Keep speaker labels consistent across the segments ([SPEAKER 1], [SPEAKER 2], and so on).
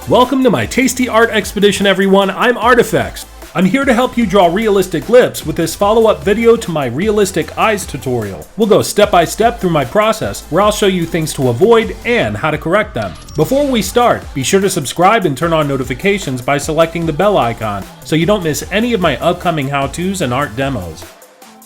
[SPEAKER 1] Welcome to my tasty art expedition, everyone. I'm Artifacts. I'm here to help you draw realistic lips with this follow-up video to my realistic eyes tutorial. We'll go step by step through my process where I'll show you things to avoid and how to correct them. Before we start, be sure to subscribe and turn on notifications by selecting the bell icon so you don't miss any of my upcoming how-tos and art demos.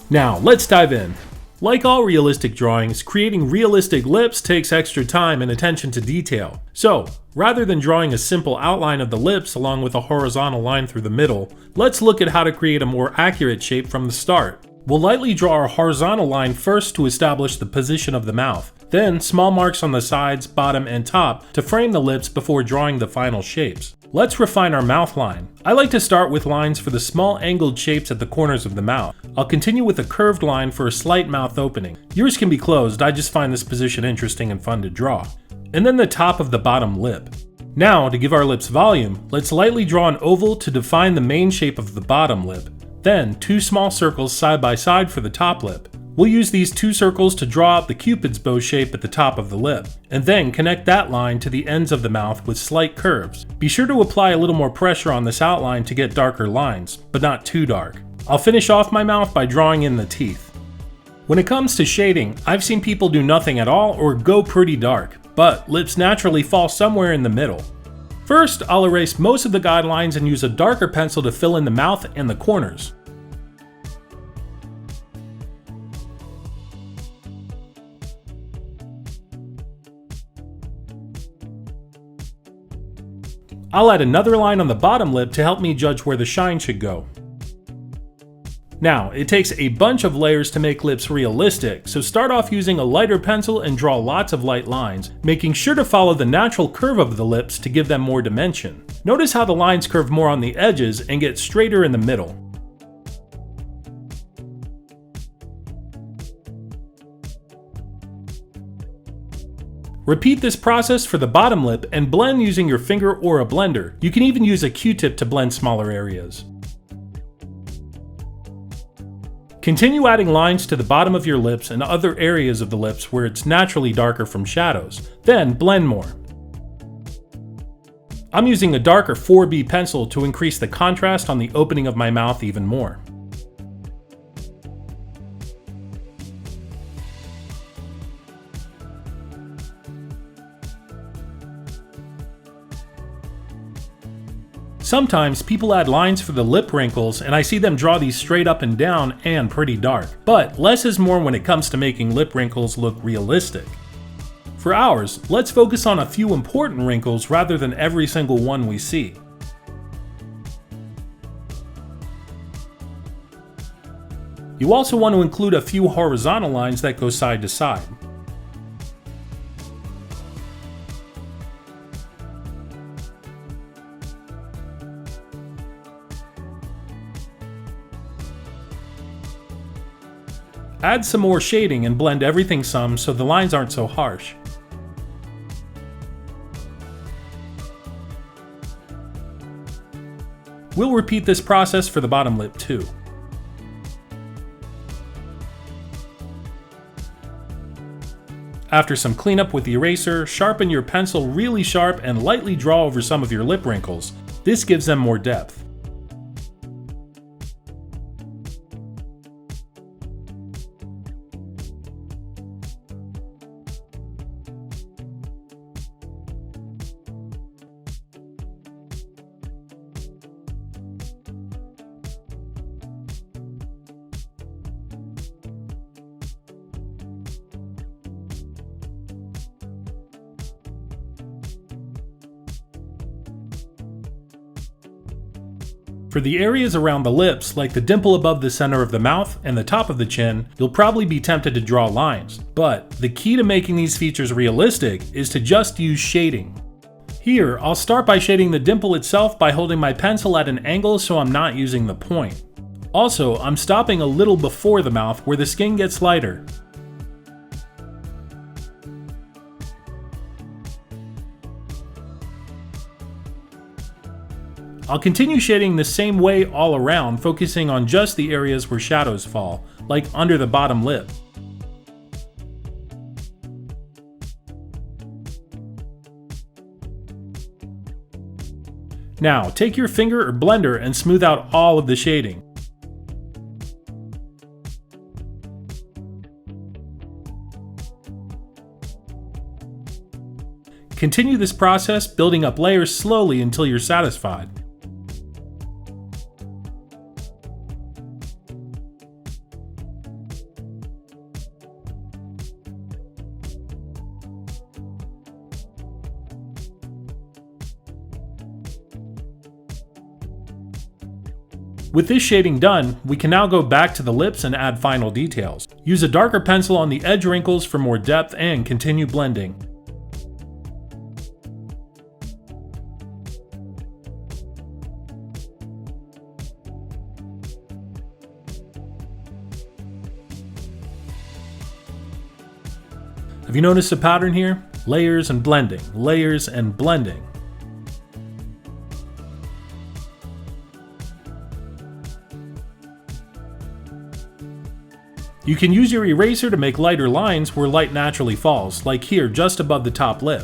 [SPEAKER 1] Now, let's dive in. Like all realistic drawings, creating realistic lips takes extra time and attention to detail. So, rather than drawing a simple outline of the lips along with a horizontal line through the middle, let's look at how to create a more accurate shape from the start. We'll lightly draw our horizontal line first to establish the position of the mouth, then small marks on the sides, bottom, and top to frame the lips before drawing the final shapes. Let's refine our mouth line. I like to start with lines for the small angled shapes at the corners of the mouth. I'll continue with a curved line for a slight mouth opening. Yours can be closed, I just find this position interesting and fun to draw. And then the top of the bottom lip. Now, to give our lips volume, let's lightly draw an oval to define the main shape of the bottom lip. Then, two small circles side by side for the top lip. We'll use these two circles to draw out the Cupid's bow shape at the top of the lip, and then connect that line to the ends of the mouth with slight curves. Be sure to apply a little more pressure on this outline to get darker lines, but not too dark. I'll finish off my mouth by drawing in the teeth. When it comes to shading, I've seen people do nothing at all or go pretty dark, but lips naturally fall somewhere in the middle. First, I'll erase most of the guidelines and use a darker pencil to fill in the mouth and the corners. I'll add another line on the bottom lip to help me judge where the shine should go. Now, it takes a bunch of layers to make lips realistic, so start off using a lighter pencil and draw lots of light lines, making sure to follow the natural curve of the lips to give them more dimension. Notice how the lines curve more on the edges and get straighter in the middle. Repeat this process for the bottom lip and blend using your finger or a blender. You can even use a Q-tip to blend smaller areas. Continue adding lines to the bottom of your lips and other areas of the lips where it's naturally darker from shadows. Then blend more. I'm using a darker 4B pencil to increase the contrast on the opening of my mouth even more. Sometimes people add lines for the lip wrinkles and I see them draw these straight up and down and pretty dark. But less is more when it comes to making lip wrinkles look realistic. For ours, let's focus on a few important wrinkles rather than every single one we see. You also want to include a few horizontal lines that go side to side. Add some more shading and blend everything some so the lines aren't so harsh. We'll repeat this process for the bottom lip too. After some cleanup with the eraser, sharpen your pencil really sharp and lightly draw over some of your lip wrinkles. This gives them more depth. For the areas around the lips, like the dimple above the center of the mouth and the top of the chin, you'll probably be tempted to draw lines. But the key to making these features realistic is to just use shading. Here, I'll start by shading the dimple itself by holding my pencil at an angle so I'm not using the point. Also, I'm stopping a little before the mouth where the skin gets lighter. I'll continue shading the same way all around, focusing on just the areas where shadows fall, like under the bottom lip. Now, take your finger or blender and smooth out all of the shading. Continue this process, building up layers slowly until you're satisfied. With this shading done, we can now go back to the lips and add final details. Use a darker pencil on the edge wrinkles for more depth and continue blending. Have you noticed a pattern here? Layers and blending, layers and blending. You can use your eraser to make lighter lines where light naturally falls, like here just above the top lip.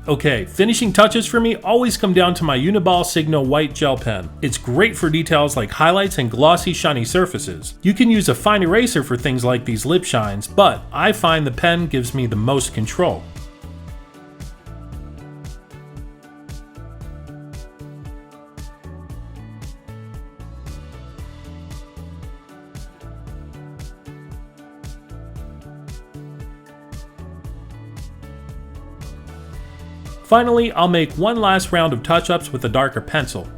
[SPEAKER 1] Okay, finishing touches for me always come down to my uni-ball SIGNO white gel pen. It's great for details like highlights and glossy shiny surfaces. You can use a fine eraser for things like these lip shines, but I find the pen gives me the most control. Finally, I'll make one last round of touch-ups with a darker pencil.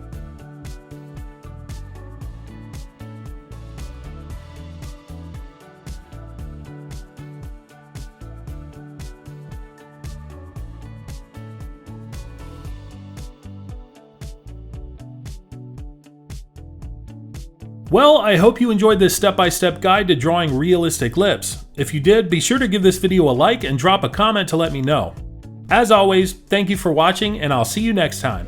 [SPEAKER 1] Well, I hope you enjoyed this step-by-step guide to drawing realistic lips. If you did, be sure to give this video a like and drop a comment to let me know. As always, thank you for watching, and I'll see you next time.